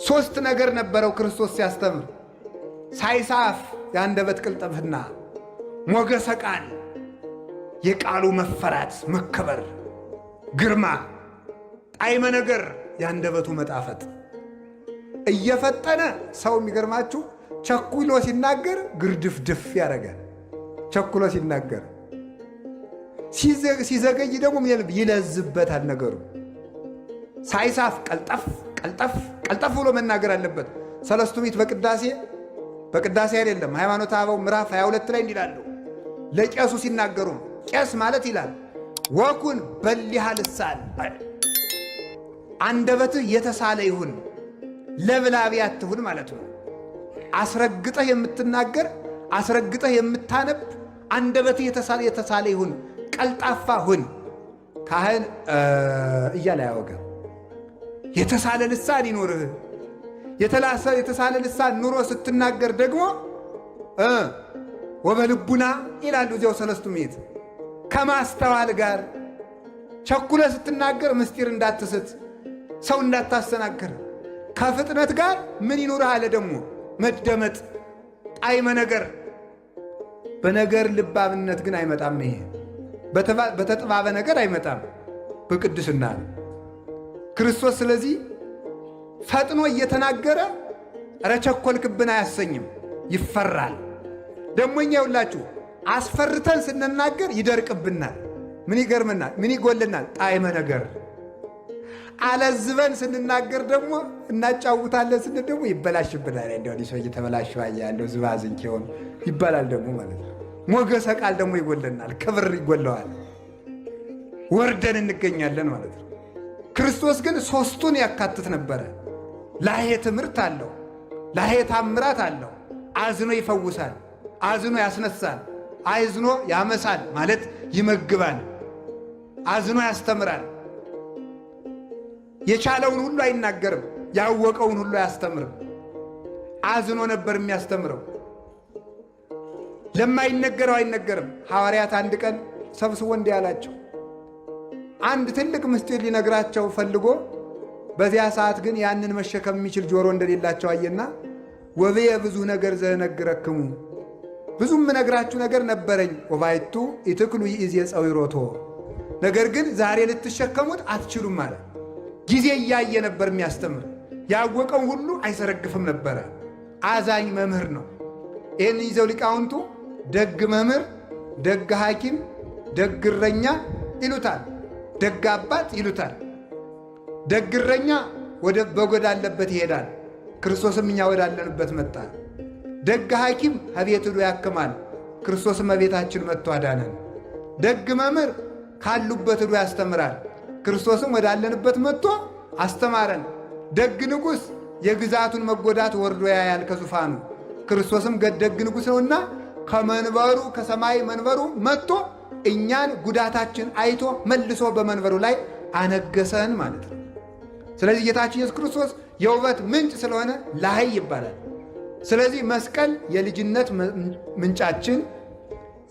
ሶስት ነገር ነበረው ክርስቶስ ሲያስተምር። ሳይሳፍ የአንደበት ቅልጥፍና፣ ሞገሰ ቃል የቃሉ መፈራት መከበር፣ ግርማ፣ ጣዕመ ነገር የአንደበቱ መጣፈጥ። እየፈጠነ ሰው የሚገርማችሁ ቸኩሎ ሲናገር ግርድፍድፍ ያደርጋል። ቸኩሎ ሲናገር ሲዘገይ ደግሞ ይለዝበታል ነገሩ። ሳይሳፍ ቀልጠፍ ቀልጠፍ ቀልጠፍ ብሎ መናገር አለበት። ሰለስቱ ምዕት በቅዳሴ አይደለም ሃይማኖተ አበው ምዕራፍ 22 ላይ እንዲላሉ ለቄሱ ሲናገሩ ቄስ ማለት ይላል ወኩን በሊሃ ልሳን፣ አንደበትህ የተሳለ ይሁን ለብላቢ አትሁን ማለት ነው። አስረግጠህ የምትናገር አስረግጠህ የምታነብ አንደበትህ የተሳለ ይሁን፣ ቀልጣፋ ሁን። ካህን እያለ ያወገ የተሳለ ልሳን ይኖርህ። የተሳለ ልሳን ኑሮ ስትናገር ደግሞ ወበልቡና ይላሉ እዚያው ሰለስቱ ምዕት ከማስተዋል ጋር ቸኩለ ስትናገር ምስጢር እንዳትስት፣ ሰው እንዳታሰናክር። ከፍጥነት ጋር ምን ይኑርህ አለ ደግሞ መደመጥ፣ ጣዕመ ነገር። በነገር ልባብነት ግን አይመጣም። ይሄ በተጥባበ ነገር አይመጣም፣ በቅድስና ነው ክርስቶስ። ስለዚህ ፈጥኖ እየተናገረ ኧረ ቸኮልክብን አያሰኝም፣ ይፈራል። ደግሞ እኛ ይውላችሁ አስፈርተን ስንናገር ይደርቅብናል። ምን ይገርምናል? ምን ይጎልናል? ጣዕመ ነገር። አለዝበን ስንናገር ደግሞ እናጫውታለን ስንል ደግሞ ይበላሽብናል። እንዲያው ሰው እየተበላሽ ያለው ዝባዝንኬ ሆኖ ይባላል ደግሞ ማለት ነው። ሞገሰ ቃል ደግሞ ይጎለናል፣ ክብር ይጎለዋል፣ ወርደን እንገኛለን ማለት ነው። ክርስቶስ ግን ሦስቱን ያካትት ነበረ። ላሄ ትምህርት አለው፣ ላሄ ታምራት አለው። አዝኖ ይፈውሳል፣ አዝኖ ያስነሳል፣ አዝኖ ያመሳል ማለት ይመግባል፣ አዝኖ ያስተምራል። የቻለውን ሁሉ አይናገርም፣ ያወቀውን ሁሉ አያስተምርም። አዝኖ ነበር የሚያስተምረው። ለማይነገረው አይነገርም። ሐዋርያት አንድ ቀን ሰብስቦ እንዲህ አላቸው። አንድ ትልቅ ምስጢር ሊነግራቸው ፈልጎ በዚያ ሰዓት ግን ያንን መሸከም የሚችል ጆሮ እንደሌላቸው አየና ወብየ ብዙ ነገር ዘነግረክሙ፣ ብዙም ነግራችሁ ነገር ነበረኝ። ወባይቱ ኢትክሉ ይእዜ ጸዊሮቶ፣ ነገር ግን ዛሬ ልትሸከሙት አትችሉም ማለት። ጊዜ እያየ ነበር የሚያስተምር። ያወቀው ሁሉ አይሰረግፍም ነበረ። አዛኝ መምህር ነው። ይህን ይዘው ሊቃውንቱ ደግ መምህር፣ ደግ ሐኪም፣ ደግ እረኛ ይሉታል። ደግ አባት ይሉታል። ደግ እረኛ በጎዳለበት ይሄዳል። ክርስቶስም እኛ ወዳለንበት መጣ። ደግ ሐኪም አቤት ሄዶ ያክማል። ክርስቶስም እቤታችን መጥቶ አዳነን። ደግ መምህር ካሉበት ሄዶ ያስተምራል። ክርስቶስም ወዳለንበት መጥቶ አስተማረን። ደግ ንጉሥ የግዛቱን መጎዳት ወርዶ ያያል ከዙፋኑ። ክርስቶስም ደግ ንጉሥ ነውና ከመንበሩ ከሰማይ መንበሩ መጥቶ እኛን ጉዳታችን አይቶ መልሶ በመንበሩ ላይ አነገሰን ማለት ነው። ስለዚህ ጌታችን ኢየሱስ ክርስቶስ የውበት ምንጭ ስለሆነ ላህይ ይባላል። ስለዚህ መስቀል የልጅነት ምንጫችን፣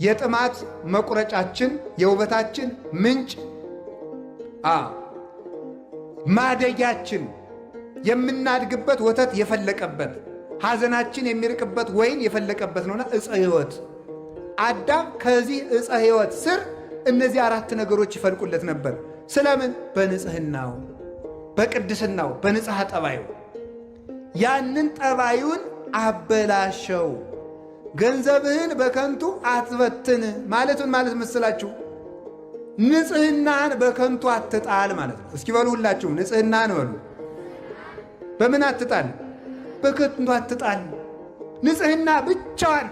የጥማት መቁረጫችን፣ የውበታችን ምንጭ፣ ማደጊያችን፣ የምናድግበት ወተት የፈለቀበት፣ ሐዘናችን የሚርቅበት ወይን የፈለቀበት ነውና ዕፀ ሕይወት። አዳም ከዚህ ዕፀ ሕይወት ስር እነዚህ አራት ነገሮች ይፈልቁለት ነበር። ስለምን? በንጽህናው፣ በቅድስናው፣ በንጽሐ ጠባዩ። ያንን ጠባዩን አበላሸው። ገንዘብህን በከንቱ አትበትን ማለቱን ማለት መስላችሁ ንጽህናህን በከንቱ አትጣል ማለት ነው። እስኪ በሉ ሁላችሁም ንጽህናህን በሉ። በምን አትጣል? በከንቱ አትጣል። ንጽህና ብቻዋን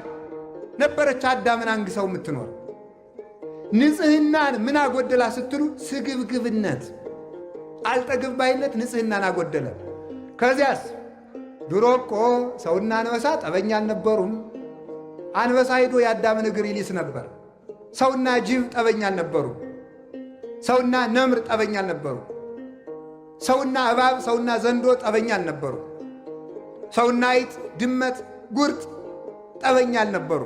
ነበረች አዳምን አንግሰው የምትኖር። ንጽህናን ምን አጎደላ ስትሉ ስግብግብነት፣ አልጠግብ ባይነት ንጽህናን አጎደለ። ከዚያስ ድሮ እኮ ሰውና አንበሳ ጠበኛ አልነበሩም። አንበሳ ሄዶ የአዳምን እግር ይሊስ ነበር። ሰውና ጅብ ጠበኛ አልነበሩም። ሰውና ነምር ጠበኛ አልነበሩ። ሰውና እባብ፣ ሰውና ዘንዶ ጠበኛ አልነበሩ። ሰውና አይጥ፣ ድመት፣ ጉርጥ ጠበኛ አልነበሩ።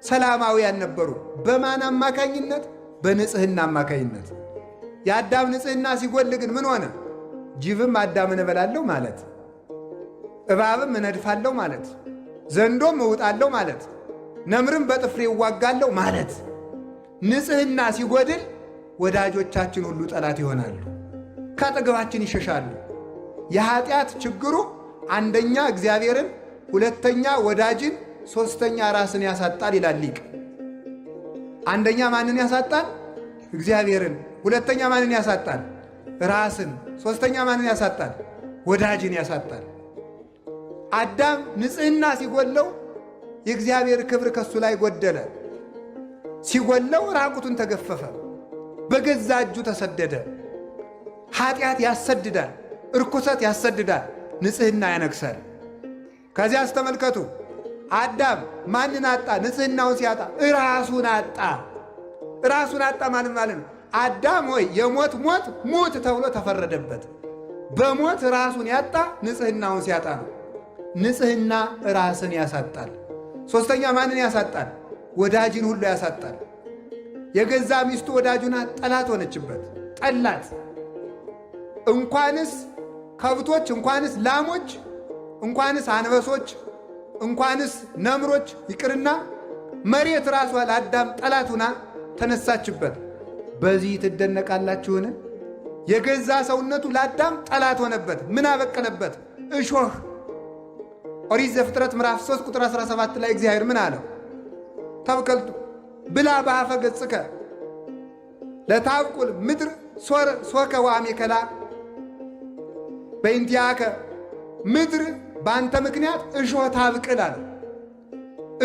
ሰላማውያን ነበሩ። በማን አማካኝነት? በንጽህና አማካኝነት። የአዳም ንጽህና ሲጎል ግን ምን ሆነ? ጅብም አዳምን እበላለሁ ማለት፣ እባብም እነድፋለሁ ማለት፣ ዘንዶም እውጣለሁ ማለት፣ ነምርም በጥፍሬ እዋጋለሁ ማለት። ንጽሕና ሲጎድል ወዳጆቻችን ሁሉ ጠላት ይሆናሉ፣ ከአጠገባችን ይሸሻሉ። የኃጢአት ችግሩ አንደኛ እግዚአብሔርን፣ ሁለተኛ ወዳጅን፣ ሦስተኛ ራስን ያሳጣል ይላል ሊቅ። አንደኛ ማንን ያሳጣል? እግዚአብሔርን። ሁለተኛ ማንን ያሳጣል? ራስን። ሦስተኛ ማንን ያሳጣል? ወዳጅን ያሳጣል። አዳም ንጽሕና ሲጎለው የእግዚአብሔር ክብር ከሱ ላይ ጎደለ። ሲጎለው ራቁቱን ተገፈፈ፣ በገዛ እጁ ተሰደደ። ኃጢአት ያሰድዳል፣ እርኩሰት ያሰድዳል፣ ንጽሕና ያነግሳል። ከዚያስ ተመልከቱ፣ አዳም ማንን አጣ? ንጽሕናውን ሲያጣ ራሱን አጣ። ራሱን አጣ ማለት ነው። አዳም ሆይ የሞት ሞት ሙት ተብሎ ተፈረደበት። በሞት ራሱን ያጣ ንጽሕናውን ሲያጣ ነው። ንጽሕና ራስን ያሳጣል። ሦስተኛ ማንን ያሳጣል? ወዳጅን ሁሉ ያሳጣል። የገዛ ሚስቱ ወዳጁና ጠላት ሆነችበት፣ ጠላት። እንኳንስ ከብቶች፣ እንኳንስ ላሞች፣ እንኳንስ አንበሶች፣ እንኳንስ ነምሮች ይቅርና መሬት ራሷ ለአዳም ጠላት ሆና ተነሳችበት። በዚህ ትደነቃላችሁን? የገዛ ሰውነቱ ለአዳም ጠላት ሆነበት። ምን አበቀለበት? እሾህ። ኦሪት ዘፍጥረት ምዕራፍ 3 ቁጥር 17 ላይ እግዚአብሔር ምን አለው? ተብከልቱ ብላ በአፈ ገጽከ ለታብቁል ምድር ሶከ ወአሜከላ በእንቲአከ ምድር በአንተ ምክንያት እሾህ ታብቅል አለ።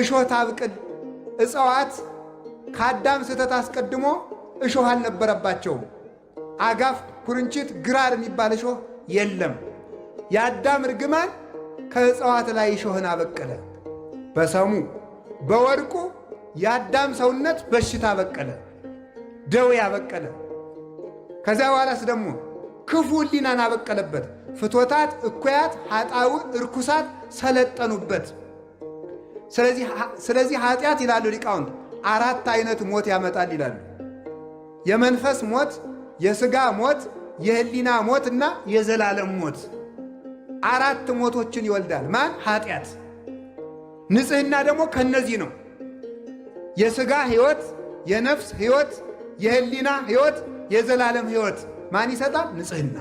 እሾህ ታብቅል። እጽዋት ከአዳም ስህተት አስቀድሞ እሾህ አልነበረባቸውም። አጋፍ፣ ኩርንችት፣ ግራር የሚባል እሾህ የለም። የአዳም እርግማን ከእጽዋት ላይ እሾህን አበቀለ። በሰሙ በወድቁ የአዳም ሰውነት በሽታ በቀለ፣ ደዌ አበቀለ። ከዚያ በኋላስ ደግሞ ክፉ ሕሊናን አበቀለበት። ፍቶታት፣ እኩያት፣ ኃጣው፣ እርኩሳት ሰለጠኑበት። ስለዚህ ኃጢአት ይላሉ ሊቃውንት 4 አይነት ሞት ያመጣል ይላሉ። የመንፈስ ሞት፣ የሥጋ ሞት፣ የሕሊና ሞት እና የዘላለም ሞት። 4 ሞቶችን ይወልዳል። ማን? ኃጢአት። ንጽሕና ደግሞ ከነዚህ ነው። የሥጋ ሕይወት፣ የነፍስ ሕይወት፣ የሕሊና ሕይወት፣ የዘላለም ሕይወት ማን ይሰጣል? ንጽሕና።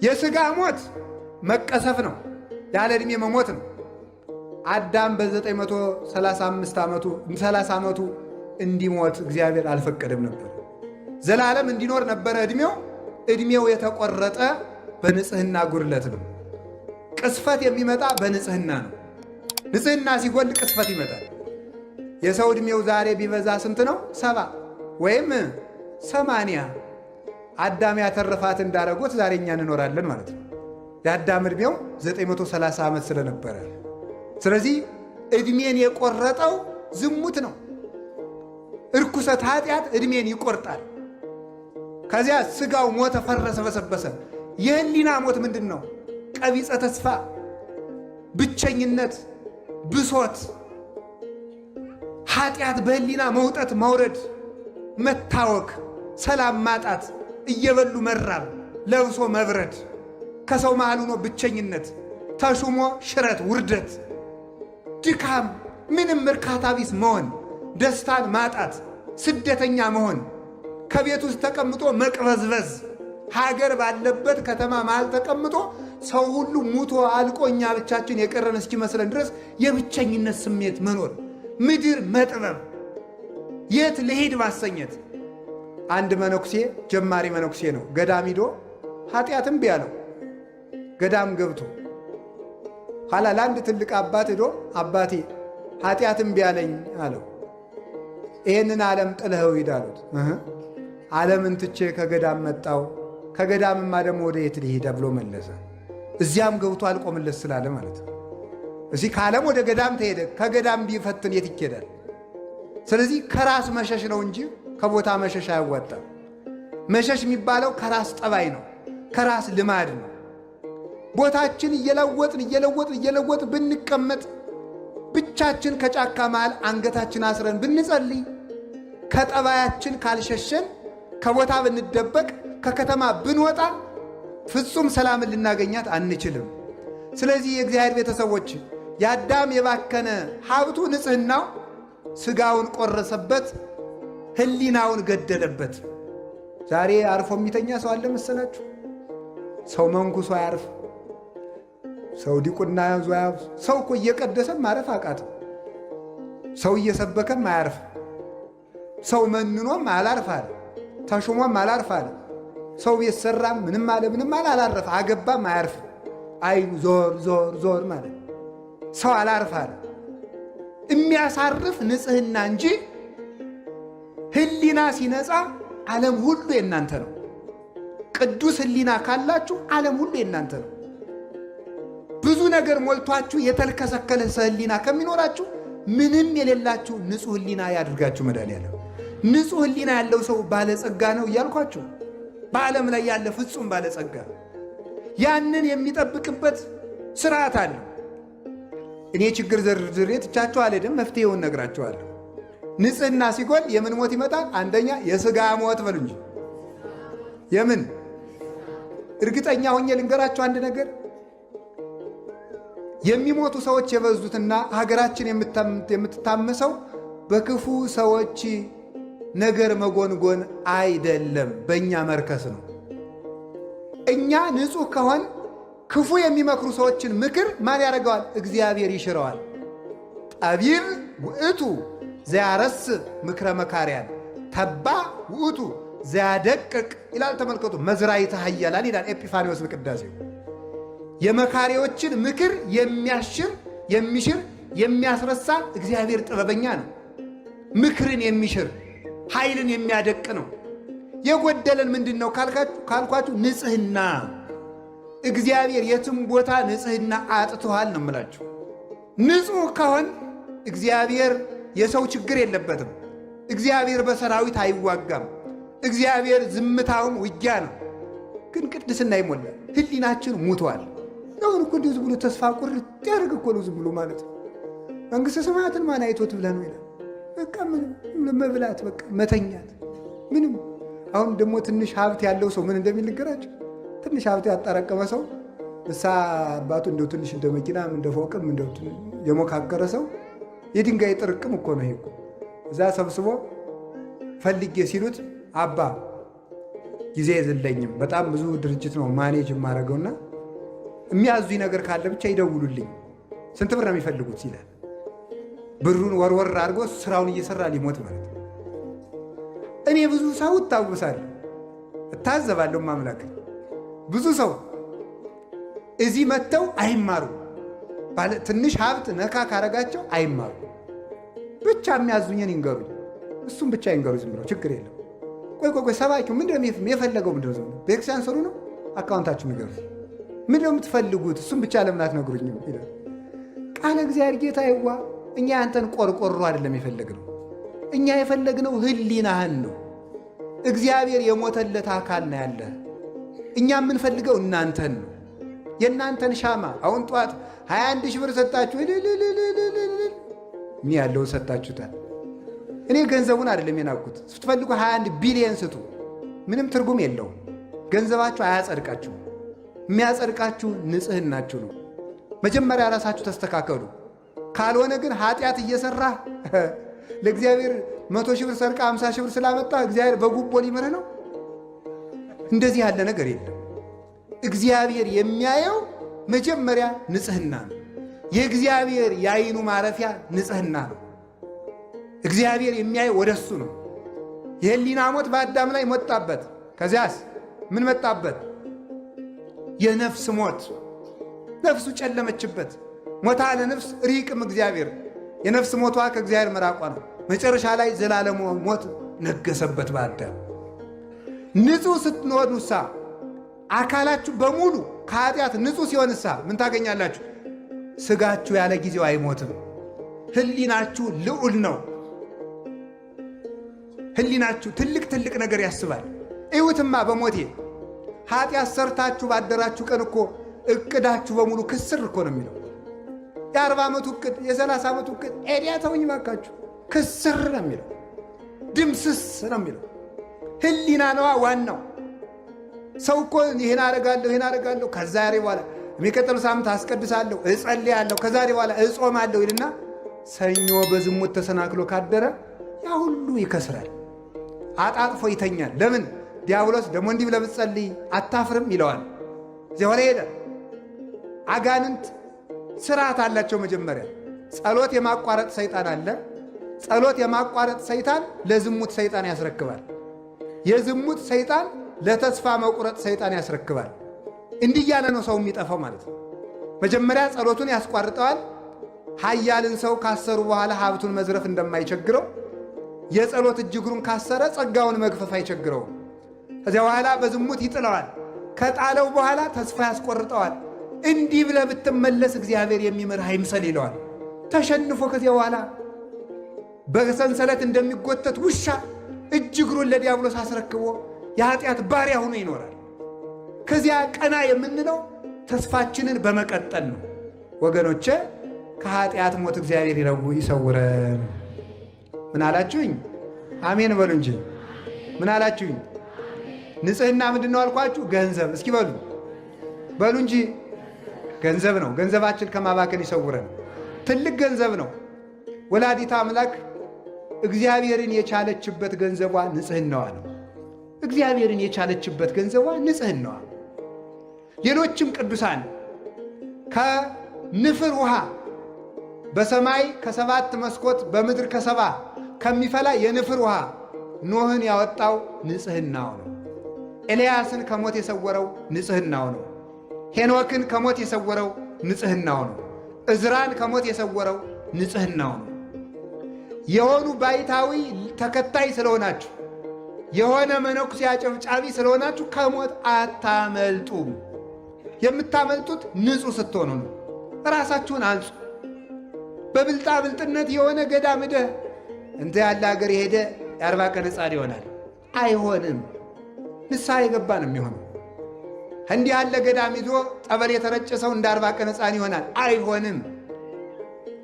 የሥጋ ሞት መቀሰፍ ነው፣ ያለ ዕድሜ መሞት ነው። አዳም በ935 ዓመቱ እንዲሞት እግዚአብሔር አልፈቀደም ነበር። ዘላለም እንዲኖር ነበረ ዕድሜው። ዕድሜው የተቆረጠ በንጽሕና ጉድለት ነው። ቅስፈት የሚመጣ በንጽሕና ነው። ንጽሕና ሲጎል ቅስፈት ይመጣል። የሰው ዕድሜው ዛሬ ቢበዛ ስንት ነው? 70 ወይም 80። አዳም ያተረፋት እንዳረጎት ዛሬ እኛ እንኖራለን ማለት ነው። የአዳም ዕድሜው 930 ዓመት ስለነበረ፣ ስለዚህ ዕድሜን የቆረጠው ዝሙት ነው። እርኩሰት፣ ኃጢአት ዕድሜን ይቆርጣል። ከዚያ ሥጋው ሞተ፣ ፈረሰ፣ በሰበሰ። የሕሊና ሞት ምንድን ነው? ቀቢጸ ተስፋ፣ ብቸኝነት፣ ብሶት፣ ኃጢአት በሕሊና መውጠት፣ መውረድ፣ መታወክ፣ ሰላም ማጣት፣ እየበሉ መራብ፣ ለብሶ መብረድ፣ ከሰው መሃል ሆኖ ብቸኝነት፣ ተሹሞ ሽረት፣ ውርደት፣ ድካም፣ ምንም እርካታ ቢስ መሆን፣ ደስታን ማጣት፣ ስደተኛ መሆን፣ ከቤት ውስጥ ተቀምጦ መቅበዝበዝ፣ ሀገር ባለበት ከተማ መሃል ተቀምጦ ሰው ሁሉ ሙቶ አልቆ እኛ ብቻችን የቀረን እስኪመስለን ድረስ የብቸኝነት ስሜት መኖር፣ ምድር መጥበብ፣ የት ልሄድ ማሰኘት። አንድ መነኩሴ፣ ጀማሪ መነኩሴ ነው። ገዳም ሂዶ ኃጢአትም ቢያለው ገዳም ገብቶ ኋላ ለአንድ ትልቅ አባት ሂዶ አባቴ ኃጢአትም ቢያለኝ አለው። ይህንን ዓለም ጥለኸው ሂድ አሉት። ዓለምን ትቼ ከገዳም መጣው፣ ከገዳምማ ደግሞ ወደ የት ልሄድ ብሎ መለሰ። እዚያም ገብቶ አልቆምለት ስላለ ማለት ነው። እዚህ ከዓለም ወደ ገዳም ተሄደ፣ ከገዳም ቢፈትን የት ይኬዳል? ስለዚህ ከራስ መሸሽ ነው እንጂ ከቦታ መሸሽ አያዋጣም። መሸሽ የሚባለው ከራስ ጠባይ ነው፣ ከራስ ልማድ ነው። ቦታችን እየለወጥን ብንቀመጥ፣ ብቻችን ከጫካ መሃል አንገታችን አስረን ብንጸልይ፣ ከጠባያችን ካልሸሸን፣ ከቦታ ብንደበቅ፣ ከከተማ ብንወጣ ፍጹም ሰላምን ልናገኛት አንችልም። ስለዚህ የእግዚአብሔር ቤተሰቦች የአዳም የባከነ ሀብቱ ንጽሕናው ሥጋውን ቆረሰበት፣ ሕሊናውን ገደለበት። ዛሬ አርፎ የሚተኛ ሰው አለ መሰላችሁ? ሰው መንኩሶ አያርፍ፣ ሰው ዲቁና ያዙ አያርፍ። ሰው እኮ እየቀደሰም ማረፍ አቃተው። ሰው እየሰበከም አያርፍ። ሰው መንኖም አላርፍ አለ፣ ተሹሞም አላርፍ አለ። ሰው ቤት ሰራም ምንም አለ ምንም አላረፈ፣ አገባም አያርፍ። አይኑ ዞር ዞር ዞር ማለት ሰው አላርፍ አለ። የሚያሳርፍ ንጽሕና እንጂ ሕሊና ሲነጻ ዓለም ሁሉ የእናንተ ነው። ቅዱስ ሕሊና ካላችሁ ዓለም ሁሉ የእናንተ ነው። ብዙ ነገር ሞልቷችሁ የተልከሰከለ ሕሊና ከሚኖራችሁ ምንም የሌላችሁ ንጹሕ ሕሊና ያድርጋችሁ መድኃኒዓለም። ንጹሕ ሕሊና ያለው ሰው ባለጸጋ ነው እያልኳችሁ፣ በዓለም ላይ ያለ ፍጹም ባለጸጋ ያንን የሚጠብቅበት ስርዓት አለ። እኔ ችግር ዘርዝሬ ትቻችሁ አልሄድም፣ መፍትሄውን ነግራችኋለሁ። ንጽሕና ሲጎል የምን ሞት ይመጣል? አንደኛ የሥጋ ሞት በሉ እንጂ የምን እርግጠኛ ሆኜ ልንገራችሁ አንድ ነገር፣ የሚሞቱ ሰዎች የበዙትና ሀገራችን የምትታመሰው በክፉ ሰዎች ነገር መጎንጎን አይደለም፣ በእኛ መርከስ ነው። እኛ ንጹሕ ከሆን ክፉ የሚመክሩ ሰዎችን ምክር ማን ያደርገዋል? እግዚአብሔር ይሽረዋል። ጠቢብ ውእቱ ዘያረስ ምክረ መካርያን ተባ ውእቱ ዘያደቅቅ ይላል። ተመልከቱ፣ መዝራዕተ ኃያላን ይላል ኤጲፋንዮስ በቅዳሴው። የመካሪዎችን ምክር የሚሽር የሚያስረሳ እግዚአብሔር ጥበበኛ ነው። ምክርን የሚሽር ኃይልን የሚያደቅ ነው። የጎደለን ምንድን ነው ካልኳችሁ ንጽሕና። እግዚአብሔር የትም ቦታ ንጽሕና አጥተዋል ነው የምላችሁ። ንጹሕ ከሆን እግዚአብሔር የሰው ችግር የለበትም። እግዚአብሔር በሰራዊት አይዋጋም። እግዚአብሔር ዝምታውን ውጊያ ነው። ግን ቅድስና ይሞላል። ሕሊናችን ሙቷል። አሁን እኮ እንዲሁ ዝም ብሎ ተስፋ ቁርጥ ያደርግ እኮ ነው። ዝም ብሎ ማለት መንግሥተ ሰማያትን ማን አይቶት ብለህ ነው ይላል። በቃ ምንም መብላት፣ በቃ መተኛት፣ ምንም። አሁን ደግሞ ትንሽ ሀብት ያለው ሰው ምን እንደሚል ንገራቸው። ትንሽ ሀብት ያጠራቀመ ሰው እሳ አባቱ እንደው ትንሽ እንደ መኪናም እንደ ፎቅም እንደው የሞካከረ ሰው የድንጋይ ጥርቅም እኮ ነው ይሄ እኮ። እዛ ሰብስቦ ፈልጌ ሲሉት አባ ጊዜ የለኝም፣ በጣም ብዙ ድርጅት ነው ማኔጅ የማደርገውና የሚያዙኝ ነገር ካለ ብቻ ይደውሉልኝ፣ ስንት ብር ነው የሚፈልጉት ይላል። ብሩን ወርወር አድርጎ ስራውን እየሰራ ሊሞት ማለት ነው። እኔ ብዙ ሰው እታውሳለሁ፣ እታዘባለሁ። ማምላክ ብዙ ሰው እዚህ መጥተው አይማሩ፣ ትንሽ ሀብት ነካ ካረጋቸው አይማሩ። ብቻ የሚያዙኝን ይንገሩኝ፣ እሱም ብቻ ይንገሩ፣ ዝም ብለው ችግር የለም። ቆይ ሰባኪው ምንድን ነው የፈለገው? ምንድን ነው ቤተክርስቲያን ሰሩ ነው? አካውንታችሁ ንገሩ። ምንድን ነው የምትፈልጉት? እሱም ብቻ ለምን አትነግሩኝም ይላል። ቃለ እግዚአብሔር ጌታ ይዋ እኛ ያንተን ቆርቆሮ አይደለም የፈለግነው። እኛ የፈለግነው ሕሊናህን ነው። እግዚአብሔር የሞተለት አካል ነው ያለ። እኛ የምንፈልገው እናንተን ነው፣ የእናንተን ሻማ። አሁን ጠዋት 21 ሺህ ብር ሰጣችሁ፣ ምን ያለውን ሰጣችሁታል። እኔ ገንዘቡን አይደለም የናኩት። ስትፈልጉ 21 ቢሊየን ስጡ፣ ምንም ትርጉም የለውም። ገንዘባችሁ አያጸድቃችሁ። የሚያጸድቃችሁ ንጽሕናችሁ ነው። መጀመሪያ ራሳችሁ ተስተካከሉ። ካልሆነ ግን ኃጢአት እየሰራ ለእግዚአብሔር 100 ሺህ ብር ሰርቃ 50 ሺህ ብር ስላመጣ እግዚአብሔር በጉቦ ሊምርህ ነው። እንደዚህ ያለ ነገር የለም። እግዚአብሔር የሚያየው መጀመሪያ ንጽሕና ነው። የእግዚአብሔር የዓይኑ ማረፊያ ንጽሕና ነው። እግዚአብሔር የሚያየው ወደ እሱ ነው። የሕሊና ሞት በአዳም ላይ መጣበት። ከዚያስ ምን መጣበት? የነፍስ ሞት። ነፍሱ ጨለመችበት። ሞታ ለነፍስ ሪቅም እግዚአብሔር። የነፍስ ሞቷ ከእግዚአብሔር መራቋ ነው። መጨረሻ ላይ ዘላለም ሞት ነገሰበት በአዳም። ንጹሕ ስትሆኑሳ አካላችሁ በሙሉ ከኃጢአት ንጹሕ ሲሆንሳ ምን ታገኛላችሁ? ሥጋችሁ ያለ ጊዜው አይሞትም። ሕሊናችሁ ልዑል ነው። ሕሊናችሁ ትልቅ ነገር ያስባል። እዩትማ በሞቴ ኃጢአት ሰርታችሁ ባደራችሁ ቀን እኮ እቅዳችሁ በሙሉ ክስር እኮ ነው የሚለው። የ40 ዓመቱ እቅድ፣ የ30 ዓመቱ እቅድ ኤዲያ ተውኝ ባካችሁ፣ ክስር ነው የሚለው፣ ድምስስ ነው የሚለው። ሕሊና ነዋ ዋናው። ሰው እኮ ይህን አደርጋለሁ ከዛሬ በኋላ የሚቀጥለው ሳምንት አስቀድሳለሁ፣ እጸልያለሁ፣ ከዛሬ በኋላ እጾማለሁ ይልና ሰኞ በዝሙት ተሰናክሎ ካደረ ያ ሁሉ ይከስራል፣ አጣጥፎ ይተኛል። ለምን? ዲያብሎስ ደግሞ እንዲህ ብለህ ብትጸልይ አታፍርም ይለዋል። እዚያ ሆነ ሄደ። አጋንንት ስርዓት አላቸው። መጀመሪያ ጸሎት የማቋረጥ ሰይጣን አለ። ጸሎት የማቋረጥ ሰይጣን ለዝሙት ሰይጣን ያስረክባል። የዝሙት ሰይጣን ለተስፋ መቁረጥ ሰይጣን ያስረክባል። እንዲህ እያለ ነው ሰው የሚጠፋው ማለት ነው። መጀመሪያ ጸሎቱን ያስቋርጠዋል። ኃያልን ሰው ካሰሩ በኋላ ሀብቱን መዝረፍ እንደማይቸግረው የጸሎት እጅግሩን ካሰረ ጸጋውን መግፈፍ አይቸግረውም። ከዚያ በኋላ በዝሙት ይጥለዋል። ከጣለው በኋላ ተስፋ ያስቆርጠዋል። እንዲህ ብለህ ብትመለስ እግዚአብሔር የሚምርህ አይምሰል ይለዋል። ተሸንፎ ከዚያ በኋላ በሰንሰለት እንደሚጎተት ውሻ እጅግሩን ለዲያብሎስ አስረክቦ የኃጢአት ባሪያ ሆኖ ይኖራል። ከዚያ ቀና የምንለው ተስፋችንን በመቀጠል ነው። ወገኖቼ ከኃጢአት ሞት እግዚአብሔር ይሰውረን። ምን አላችሁኝ? አሜን በሉ እንጂ። ምን አላችሁኝ? ንጽሕና ምንድን ነው አልኳችሁ? ገንዘብ። እስኪ በሉ እንጂ። ገንዘብ ነው። ገንዘባችን ከማባከን ይሰውረን። ትልቅ ገንዘብ ነው። ወላዲተ አምላክ እግዚአብሔርን የቻለችበት ገንዘቧ ንጽሕናዋ ነው። እግዚአብሔርን የቻለችበት ገንዘቧ ንጽሕናዋ። ሌሎችም ቅዱሳን ከንፍር ውሃ በሰማይ ከሰባት መስኮት በምድር ከሰባ ከሚፈላ የንፍር ውሃ ኖህን ያወጣው ንጽሕናው ነው። ኤልያስን ከሞት የሰወረው ንጽሕናው ነው። ሄኖክን ከሞት የሰወረው ንጽሕናው ነው። እዝራን ከሞት የሰወረው ንጽሕናው ነው። የሆኑ ባይታዊ ተከታይ ስለሆናችሁ፣ የሆነ መነኩሴ አጨብጫቢ ስለሆናችሁ ከሞት አታመልጡም። የምታመልጡት ንጹሕ ስትሆኑ ነው። ራሳችሁን አንጹ። በብልጣ ብልጥነት የሆነ ገዳም ሄደህ እንተ ያለ ሀገር የሄደ የ40 ቀን ሕፃን ይሆናል። አይሆንም። ንስሐ የገባ ነው የሚሆነው። እንዲህ ያለ ገዳም ይዞ ጠበል የተረጨ ሰው እንደ 40 ቀን ሕፃን ይሆናል። አይሆንም።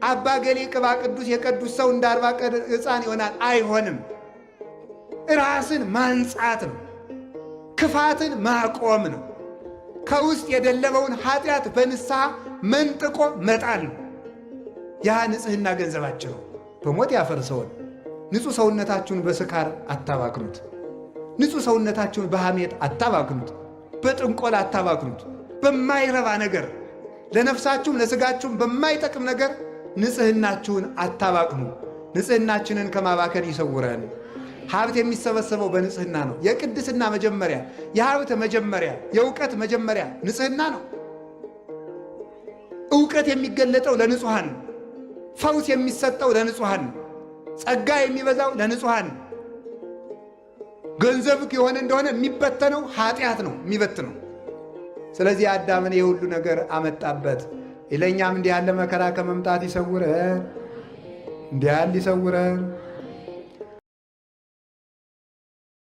አባ ገሌ ቅባ ቅዱስ የቀዱስ ሰው እንደ 40 ቀን ሕፃን ይሆናል። አይሆንም። ራስን ማንጻት ነው። ክፋትን ማቆም ነው። ከውስጥ የደለበውን ኃጢአት በንስሐ መንጥቆ መጣል ነው። ያ ንጽሕና ገንዘባችን ነው። በሞት ያፈርሰውን ንጹሕ ሰውነታችሁን በስካር አታባክኑት። ንጹሕ ሰውነታችሁን በሐሜት አታባክኑት። በጥንቆላ አታባክኑት። በማይረባ ነገር ለነፍሳችሁም ለሥጋችሁም በማይጠቅም ነገር ንጽሕናችሁን አታባክኑ። ንጽሕናችንን ከማባከን ይሰውረን። ሀብት የሚሰበሰበው በንጽሕና ነው። የቅድስና መጀመሪያ፣ የሀብት መጀመሪያ፣ የእውቀት መጀመሪያ ንጽሕና ነው። እውቀት የሚገለጠው ለንጹሐን ነው። ፈውስ የሚሰጠው ለንጹሐን ነው። ጸጋ የሚበዛው ለንጹሐን ነው። ገንዘብ የሆነ እንደሆነ የሚበተነው ኃጢአት ነው የሚበትነው። ስለዚህ አዳምን የሁሉ ነገር አመጣበት። ለእኛም እንዲህ ያለ መከራ ከመምጣት ይሰውረን፣ እንዲህ ያለ ይሰውረን።